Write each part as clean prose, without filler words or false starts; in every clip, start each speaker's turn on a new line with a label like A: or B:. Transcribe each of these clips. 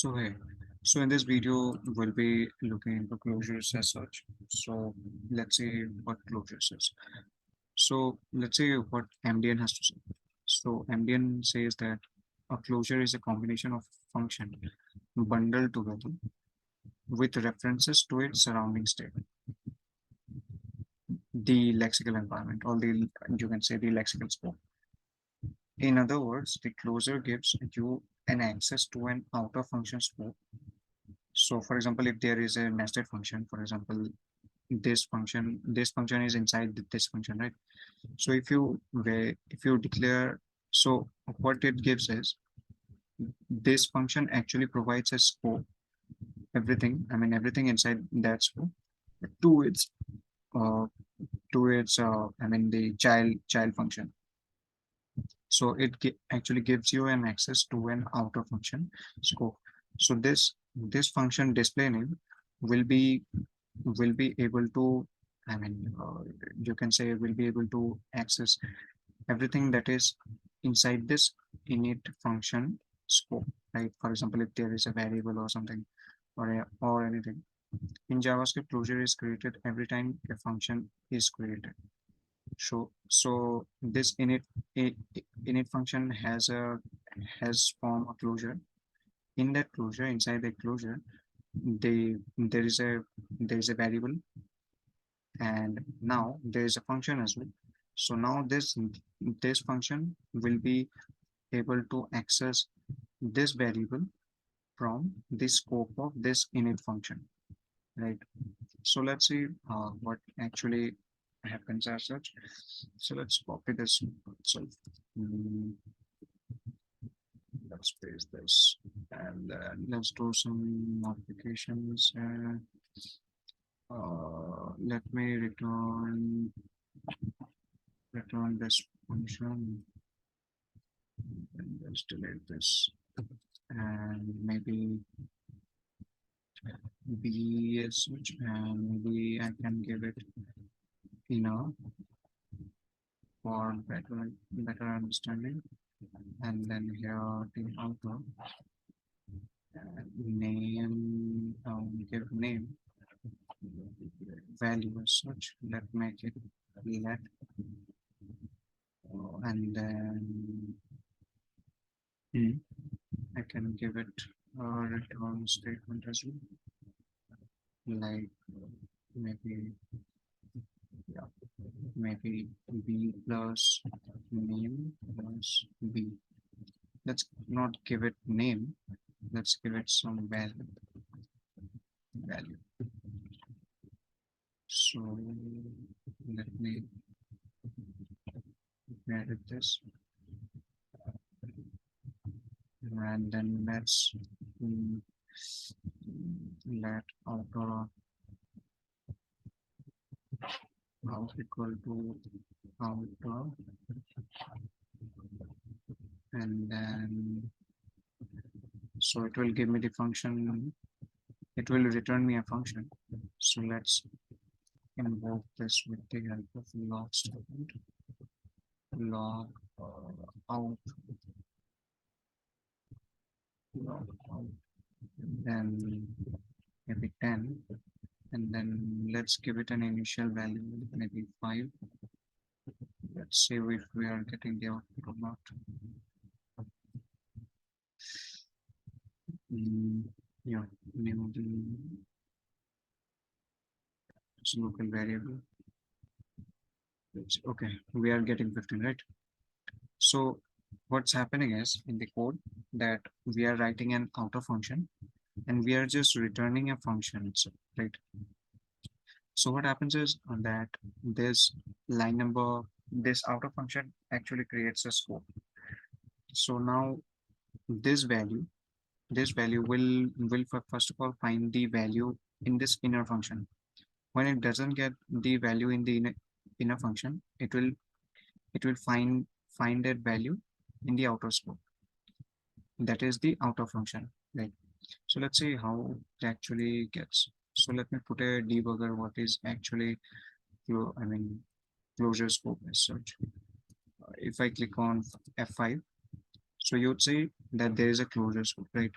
A: So hey, so in this video we'll be looking into closures as such. So let's see what closures is. So let's see what MDN has to say. So MDN says that a closure is a combination of function bundled together with references to its surrounding state, the lexical environment, or the you can say the lexical scope. In other words, the closure gives you an access to an outer function scope. So for example, if there is a nested function, for example, this function is inside this function, right? So if you declare, so what it gives is this function actually provides a scope, everything inside that scope to its uh the child function. So actually gives you an access to an outer function scope. So this function display name will be will be able to, I mean, you can say will be able to access everything that is inside this init function scope, right? For example, if there is a variable or something or anything in JavaScript, closure is created every time a function is created. So this init function has form a closure. In that closure, inside the closure, there is a variable, and now there is a function as well. So now this function will be able to access this variable from the scope of this init function, right? So let's see what actually happens as such. So let's copy this itself. Mm, let's paste this, and let's do some modifications. Let me return this function, and let's delete this, and maybe B as such, and maybe I can give it inner for better understanding, and then here the outer name, give name value as such. Let's make it let, and then I can give it a return statement as well, like maybe yeah, maybe B plus name plus B. Let's not give it name. Let's give it some value. So let me edit this, and then let's let outer out equal to outer, and then so it will give me the function. It will return me a function. So let's invoke this with the help of log statement. Log out, log out, then maybe 10, and then let's give it an initial value, maybe 5. Let's see if we are getting the output or not. Yeah, name of the local variable. Okay, we are getting 15, right? So what's happening is in the code that we are writing an outer function and we are just returning a function itself, right? So what happens is that this line number, this outer function actually creates a scope. So now this value, this value will first of all find the value in this inner function. When it doesn't get the value in the inner function, it will find that value in the outer scope. That is the outer function, right? So let's see how it actually gets. So let me put a debugger what is actually closure scope as such. If I click on F5, so you would see that there is a closure scope, right?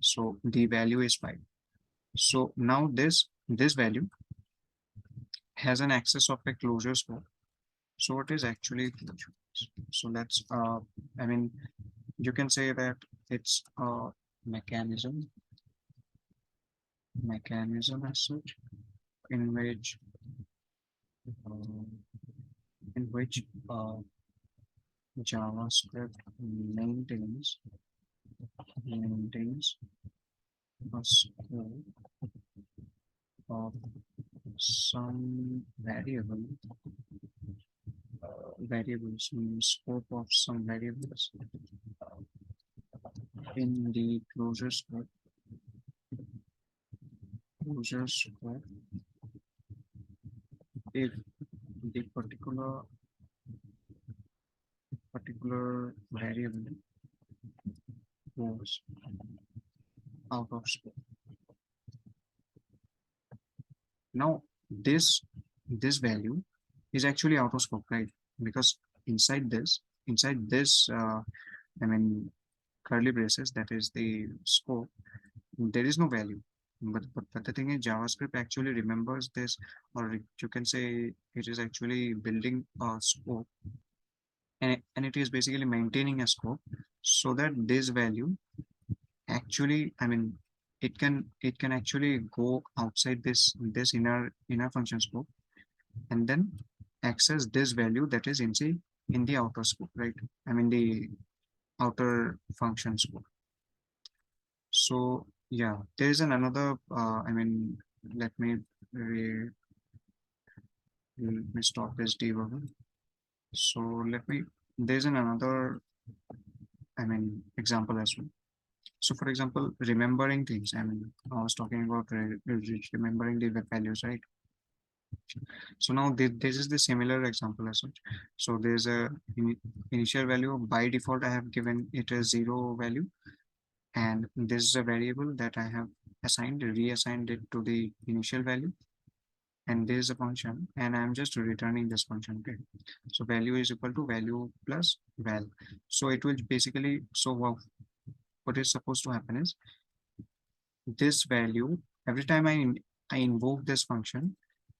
A: So the value is 5. So now this value has an access of a closure scope. So what is actually closure? So that's I mean you can say that it's a mechanism as such in which uh, in which JavaScript maintains maintains a scope of some variables scope of some variables in the closure scope if the particular variable goes out of scope. Now this value is actually out of scope, right? Because inside this I mean curly braces, that is the scope, there is no value. But the thing is, JavaScript actually remembers this, or you can say it is actually building a scope, and it is basically maintaining a scope so that this value actually, I mean, it can actually go outside this inner function scope and then access this value that is in the outer scope, right? I mean the outer function scope. So yeah, there is another. I mean, let me re, let me stop this debugger. So let me. There's another. I mean, example as well. So for example, remembering things. I mean, I was talking about remembering the web values, right? So now this is the similar example as such. So there's a initial value. By default, I have given it a 0 value, and this is a variable that I have reassigned it to the initial value, and there is a function, and I'm just returning this function. Okay, so value is equal to value plus val. So it will basically, so what is supposed to happen is this value, every time I invoke this function,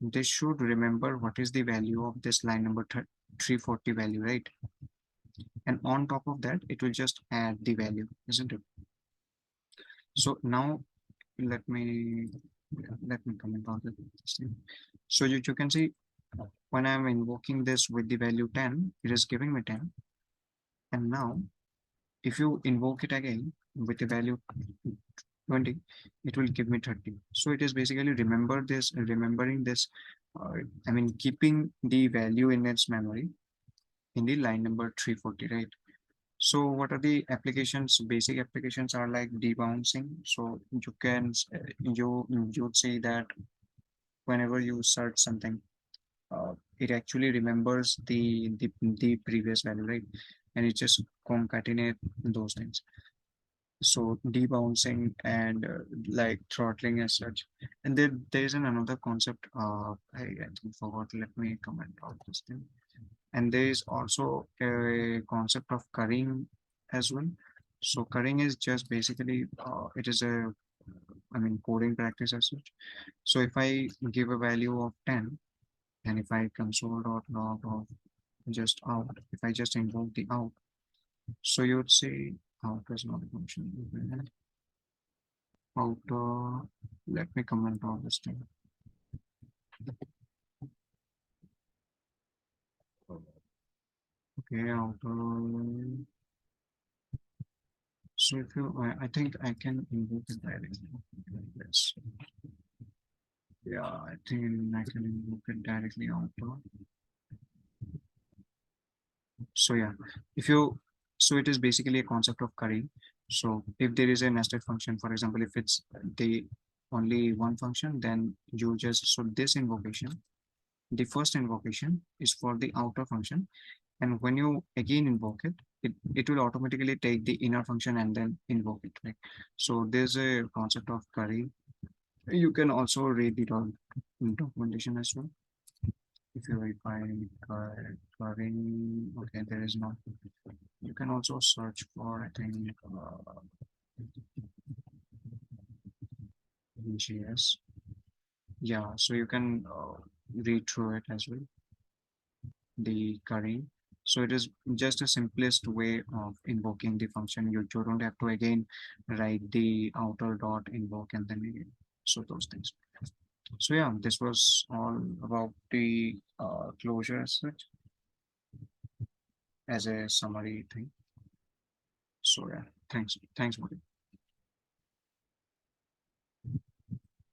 A: this should remember what is the value of this line number 340 value, right? And on top of that, it will just add the value, isn't it? So now let me comment on this thing. So you can see when I'm invoking this with the value 10, it is giving me 10. And now if you invoke it again with the value 20, it will give me 30. So it is basically remembering this, I mean, keeping the value in its memory in the line number 340, right? So what are the applications? Basic applications are like debouncing. So you can, you'd say that whenever you search something, it actually remembers the previous value, right? And it just concatenate those things. So debouncing and like throttling as such. And there's another concept. I think forgot. Let me comment on this thing. And there is also a concept of currying as well. So currying is just basically it is a, I mean, coding practice as such. So if I give a value of 10, and if I console.log of just out, if I just invoke the out, so you would say out is not a function. Out, let me comment on this thing. Okay, out. So if you, I think I can invoke it directly. Let's, yeah, I think I can invoke it directly out. So yeah, if you, so it is basically a concept of currying. So if there is a nested function, for example, if it's the only one function, then you just, so this invocation, the first invocation is for the outer function. And when you again invoke it, it will automatically take the inner function and then invoke it, right? So there's a concept of curry. You can also read the documentation as well. If you find currying, okay, there is not. You can also search for, I think, JS. Yeah, so you can read through it as well, the curry. So it is just the simplest way of invoking the function. You don't have to again write the outer dot invoke and then again. So those things. So yeah, this was all about the closure as such, as a summary thing. So yeah, thanks. Thanks, Modi.